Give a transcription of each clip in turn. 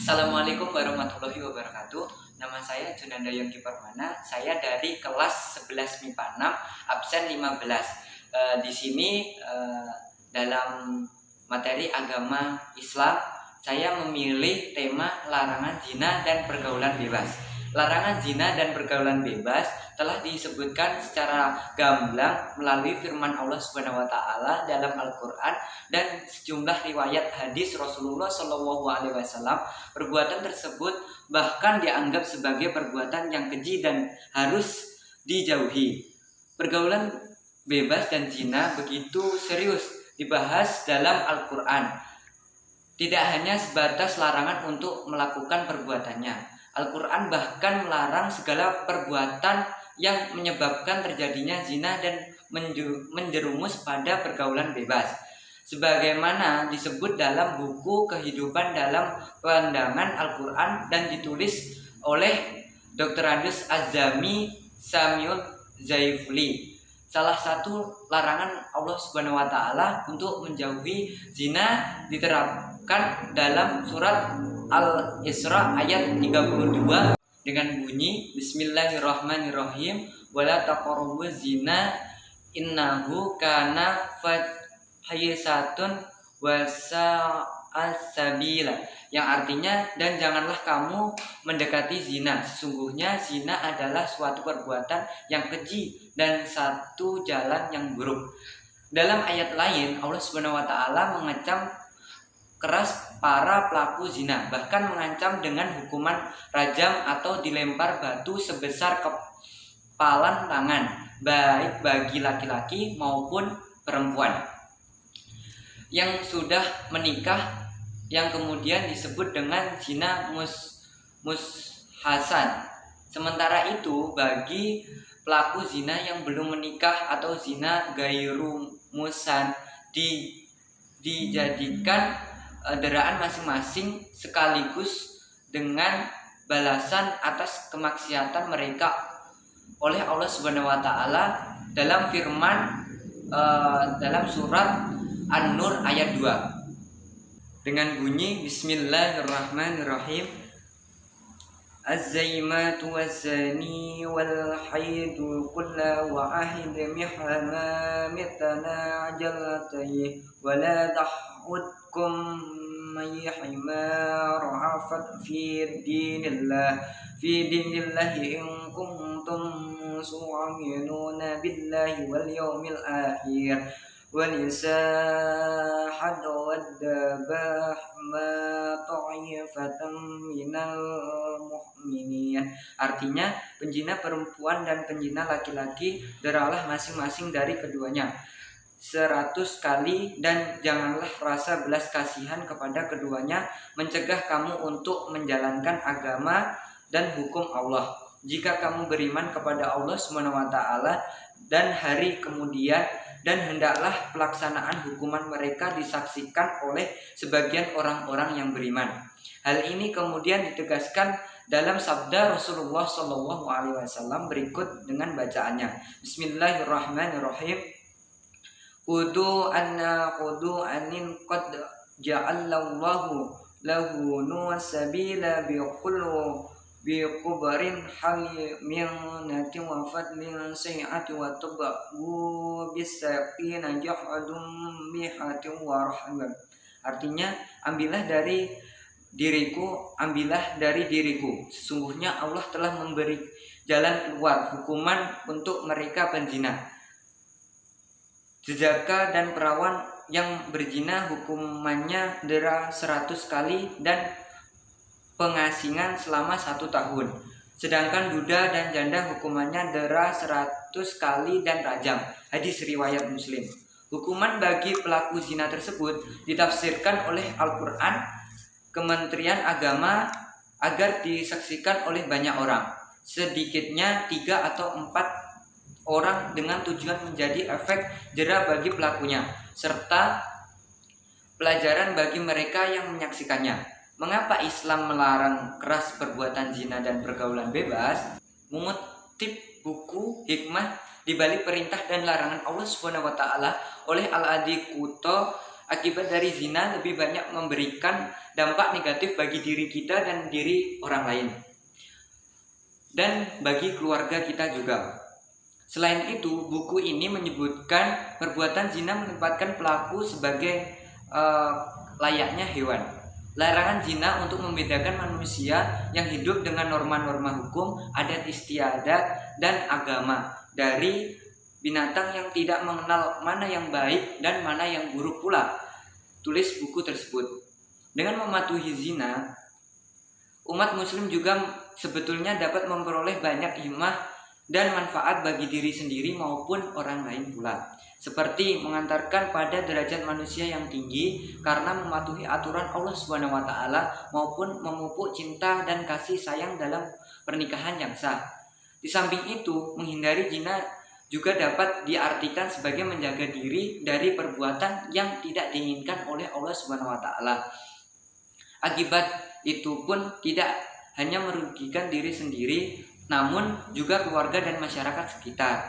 Assalamualaikum warahmatullahi wabarakatuh. Nama saya Junanda Yongki Permana. Saya dari kelas 11 MIPA 6, absen 15. Di sini dalam materi agama Islam, saya memilih tema larangan zina dan pergaulan bebas. Larangan zina dan pergaulan bebas telah disebutkan secara gamblang melalui firman Allah Subhanahu wa taala dalam Al-Qur'an dan sejumlah riwayat hadis Rasulullah Shallallahu alaihi wasallam. Perbuatan tersebut bahkan dianggap sebagai perbuatan yang keji dan harus dijauhi. Pergaulan bebas dan zina begitu serius dibahas dalam Al-Qur'an. Tidak hanya sebatas larangan untuk melakukan perbuatannya. Al-Quran bahkan melarang segala perbuatan yang menyebabkan terjadinya zina dan menjerumus pada pergaulan bebas. Sebagaimana disebut dalam buku Kehidupan dalam Pandangan Al-Quran dan ditulis oleh Dr. Adus Azami Samiul Zaifli. Salah satu larangan Allah Subhanahu wa taala untuk menjauhi zina diterapkan dalam surat Al-Isra ayat 32 dengan bunyi Bismillahirrahmanirrahim wala taqrabuz zina innahu kana fahisatun wa sa'as-sabila, yang artinya dan janganlah kamu mendekati zina, sesungguhnya zina adalah suatu perbuatan yang keji dan satu jalan yang buruk. Dalam ayat lain Allah Subhanahu wa taala mengecam keras para pelaku zina, bahkan mengancam dengan hukuman rajam atau dilempar batu sebesar kepalan tangan, baik bagi laki-laki maupun perempuan yang sudah menikah, yang kemudian disebut dengan zina mushasan. Sementara itu bagi pelaku zina yang belum menikah atau zina gairu musan dijadikan deraan masing-masing sekaligus dengan balasan atas kemaksiatan mereka oleh Allah Subhanahu wa taala dalam firman dalam surat An-Nur ayat 2 dengan bunyi Bismillahirrahmanirrahim Az-zaymatu waz-zani wal haidu kullu wahid mihama mitana ajalatayhi wala tahudkum mayhima ra'afat fi dinillahi in kuntum mu'minuna billahi wal yawmil akhir walisahad wadabah ma ta'ifatan minal mu'minin. Artinya penjina perempuan dan penjina laki-laki deralah masing-masing dari keduanya 100 kali, dan janganlah rasa belas kasihan kepada keduanya, mencegah kamu untuk menjalankan agama dan hukum Allah. Jika kamu beriman kepada Allah Subhanahu wa taala dan hari kemudian, dan hendaklah pelaksanaan hukuman mereka disaksikan oleh sebagian orang-orang yang beriman. Hal ini kemudian ditegaskan dalam sabda Rasulullah Shallallahu alaihi wasallam berikut dengan bacaannya. Bismillahirrahmanirrahim. Qudu anin qad ja'allallahu lahu nuwasabila biqubarin haliminatin wa fadlin sayyi'ati wa tabu bisaqina jahadum mihatin wa rahman. Artinya, ambillah dari diriku, sesungguhnya Allah telah memberi jalan keluar hukuman untuk mereka penzina. Jejaka dan perawan yang berzina hukumannya dera 100 kali dan pengasingan selama 1 tahun. Sedangkan duda dan janda hukumannya dera 100 kali dan rajam. Hadis riwayat Muslim. Hukuman bagi pelaku zina tersebut ditafsirkan oleh Al-Quran Kementerian Agama agar disaksikan oleh banyak orang, sedikitnya 3 atau 4 orang, dengan tujuan menjadi efek jera bagi pelakunya serta pelajaran bagi mereka yang menyaksikannya. Mengapa Islam melarang keras perbuatan zina dan pergaulan bebas? Mengutip buku Hikmah di balik perintah dan larangan Allah Subhanahu wa taala oleh Al-Adi Kuto akibat dari zina lebih banyak memberikan dampak negatif bagi diri kita dan diri orang lain, dan bagi keluarga kita juga. Selain itu, buku ini menyebutkan perbuatan zina menempatkan pelaku sebagai layaknya hewan. Larangan zina untuk membedakan manusia yang hidup dengan norma-norma hukum, adat istiadat, dan agama dari binatang yang tidak mengenal mana yang baik dan mana yang buruk pula, tulis buku tersebut. Dengan mematuhi zina, umat muslim juga sebetulnya dapat memperoleh banyak hikmah dan manfaat bagi diri sendiri maupun orang lain pula, seperti mengantarkan pada derajat manusia yang tinggi karena mematuhi aturan Allah Subhanahu wa taala, maupun memupuk cinta dan kasih sayang dalam pernikahan yang sah. Di samping itu, menghindari zina juga dapat diartikan sebagai menjaga diri dari perbuatan yang tidak diinginkan oleh Allah Subhanahu wa taala. Akibat itu pun tidak hanya merugikan diri sendiri, namun juga keluarga dan masyarakat sekitar.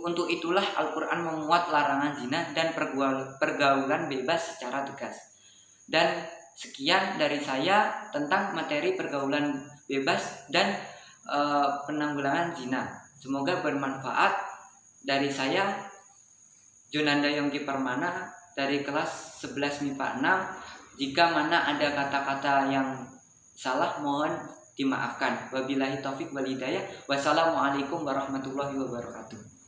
Untuk itulah Al-Quran memuat larangan zina dan pergaulan bebas secara tegas. Dan sekian dari saya tentang materi pergaulan bebas dan penanggulangan zina. Semoga bermanfaat. Dari saya, Junanda Yongki Permana dari kelas 11 MIPA 6. Jika mana ada kata-kata yang salah, mohon dimaafkan. Wabillahi taufik wal hidayah. Wassalamualaikum warahmatullahi wabarakatuh.